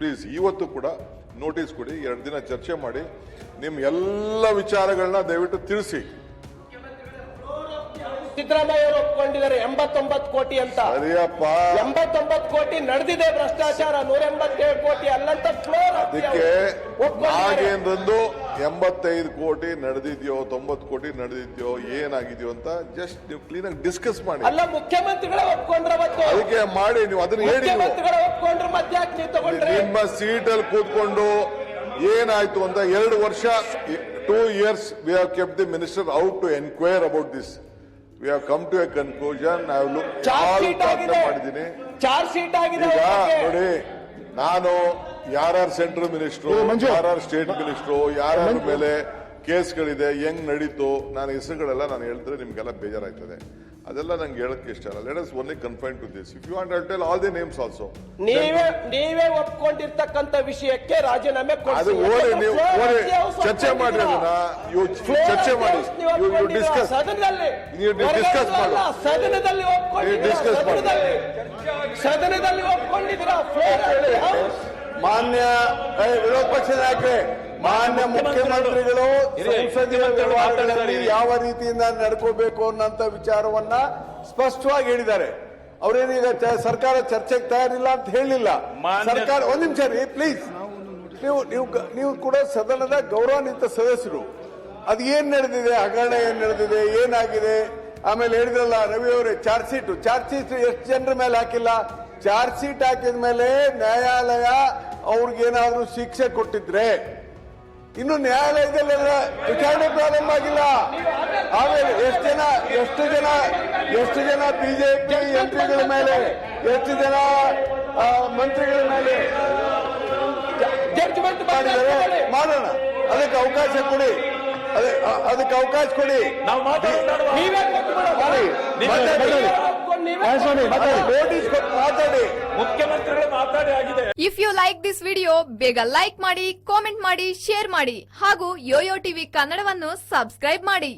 Please ಇವತ್ತು ಕೂಡ notice ಕೊಡಿ, 2 ದಿನ ಚರ್ಚೆ ಮಾಡಿ, ನಿಮ್ಮ ಎಲ್ಲ ವಿಚಾರಗಳನ್ನ ದಯವಿಟ್ಟು ತಿಳಿಸಿ. ಸಿದ್ದರಾಮಯ್ಯ ಅವರು ಒಪ್ಕೊಂಡಿದ್ದಾರೆ 89 ಕೋಟಿ ಅಂತ. ಸರಿಯಪ್ಪ, 89 ಕೋಟಿ ನಡೆದಿದೆ ಭ್ರಷ್ಟಾಚಾರ, 187 ಕೋಟಿ ಅಲ್ಲಂತ ಫ್ಲೋರ್. ಅದಕ್ಕೆ ನಾಗೇಂದ್ರಂದು 85 ಕೋಟಿ ನಡೆದಿದ್ಯೋ 90 ಕೋಟಿ ನಡೆದಿದ್ಯೋ ಏನಾಗಿದ್ಯೋ ಅಂತ ಜಸ್ಟ್ ನೀವು ಕ್ಲೀನ್ ಆಗಿ ಡಿಸ್ಕಸ್ ಮಾಡಿ. ಅಲ್ಲ, ಮುಖ್ಯಮಂತ್ರಿಗಳ ಒಪ್ಕೊಂಡ್ರೆ ಮತ್ತೆ ಅದಕ್ಕೆ ಮಾಡಿ, ನೀವು ಅದನ್ನ ಹೇಳಿ. ಮುಖ್ಯಮಂತ್ರಿಗಳ ಒಪ್ಕೊಂಡ್ರೆ ಮತ್ತೆ ಯಾಕೆ ನೀವು ತಗೊಂಡ್ರೆ? ನಿಮ್ಮ ಸೀಟಲ್ಲಿ ಕೂತ್ಕೊಂಡು ಏನಾಯ್ತು ಅಂತ 2 ವರ್ಷ 2 years we have kept the minister out to inquire about this. We have come to a conclusion. I have looked all ಮಾಡಿದ್ದೀನಿ. ಚಾರ್ಜ್ ಶೀಟ್ ಆಗಿದೆ. ಈಗ ನೋಡಿ, ನಾನು ಯಾರ್ಯಾರು ಸೆಂಟ್ರಲ್ ಮಿನಿಸ್ಟ್ರು, ಯಾರ್ಯಾರು ಸ್ಟೇಟ್ ಮಿನಿಸ್ಟ್ರು, ಯಾರ್ಯಾರ ಮೇಲೆ ಕೇಸ್ಗಳಿದೆ, ಹೆಂಗ್ ನಡೀತು, ನಾನು ಹೆಸರುಗಳೆಲ್ಲ ನಾನು ಹೇಳಿದ್ರೆ ನಿಮ್ಗೆಲ್ಲ ಬೇಜಾರಾಯ್ತದೆ. ಅದೆಲ್ಲ ನಂಗೆ ಹೇಳಕ್ಕೆ ಇಷ್ಟ ಇಲ್ಲ. Let us only confine to this. If you want I tell all the names also. ನೀವೇ ಒಪ್ಕೊಂಡಿರ್ತಕ್ಕಂಥ ವಿಷಯಕ್ಕೆ ರಾಜೀನಾಮೆ ಅದು ಓಡಿ, ನೀವು ಚರ್ಚೆ ಮಾಡಿ, ಅದನ್ನ ಚರ್ಚೆ ಮಾಡಿ, ಡಿಸ್ಕಸ್ ಸದನದಲ್ಲಿ ಸದನದಲ್ಲಿ ಸದನದಲ್ಲಿ ಒಪ್ಕೊಂಡಿದ್ದೀರಾ? ಮಾನ್ಯ ವಿರೋಧ ಪಕ್ಷ ನಾಯಕರೇ, ಮಾನ್ಯ ಮುಖ್ಯಮಂತ್ರಿಗಳು ಸಂಸದೀಯ ವ್ಯವಹಾರಗಳಲ್ಲಿ ಯಾವ ರೀತಿಯಿಂದ ನಡ್ಕೋಬೇಕು ಅನ್ನೋಂಥ ವಿಚಾರವನ್ನ ಸ್ಪಷ್ಟವಾಗಿ ಹೇಳಿದ್ದಾರೆ. ಅವರೇನೀಗ ಸರ್ಕಾರ ಚರ್ಚೆಗೆ ತಯಾರಿಲ್ಲ ಅಂತ ಹೇಳಿಲ್ಲ. ಸರ್ಕಾರ ಒಂದ್ ನಿಮಿಷ ರೀ ಪ್ಲೀಸ್, ನೀವು ಕೂಡ ಸದನದ ಗೌರವಾನ್ವಿತ ಸದಸ್ಯರು. ಅದು ಏನ್ ನಡೆದಿದೆ, ಹಗರಣ ಏನ್ ನಡೆದಿದೆ, ಏನಾಗಿದೆ, ಆಮೇಲೆ ಹೇಳಿದ್ರಲ್ಲ ರವಿ ಅವರೇ ಚಾರ್ಜ್ ಶೀಟ್ ಎಷ್ಟು ಜನರ ಮೇಲೆ ಹಾಕಿಲ್ಲ. ಚಾರ್ಜ್ ಶೀಟ್ ಹಾಕಿದ ಮೇಲೆ ನ್ಯಾಯಾಲಯ ಅವ್ರಿಗೇನಾದ್ರೂ ಶಿಕ್ಷೆ ಕೊಟ್ಟಿದ್ರೆ ಇನ್ನು ನ್ಯಾಯಾಲಯದಲ್ಲೆಲ್ಲ ವಿಚಾರಣೆ ಪ್ರಾರಂಭ ಆಗಿಲ್ಲ. ಆಮೇಲೆ ಎಷ್ಟು ಜನ ಬಿಜೆಪಿ ಎಂಪಿಗಳ ಮೇಲೆ, ಎಷ್ಟು ಜನ ಮಂತ್ರಿಗಳ ಮೇಲೆ ಜಡ್ಜ್ಮೆಂಟ್ ಮಾಡಿದ್ದಾರೆ. ಮಾಡೋಣ, ಅದಕ್ಕೆ ಅವಕಾಶ ಕೊಡಿ, ಅದಕ್ಕೆ ಅವಕಾಶ ಕೊಡಿ. ಮಾತಾಡಿ, ಮುಖ್ಯಮಂತ್ರಿಗಳು ಮಾತಾಡಿ ಆಗಿದೆ. If you like this video, ಬೇಗ ಲೈಕ್ ಮಾಡಿ, ಕಾಮೆಂಟ್ ಮಾಡಿ, ಶೇರ್ ಮಾಡಿ ಹಾಗೂ ಯೋಯೋ ಟಿವಿ ಕನ್ನಡವನ್ನು ಸಬ್ಸ್ಕ್ರೈಬ್ ಮಾಡಿ.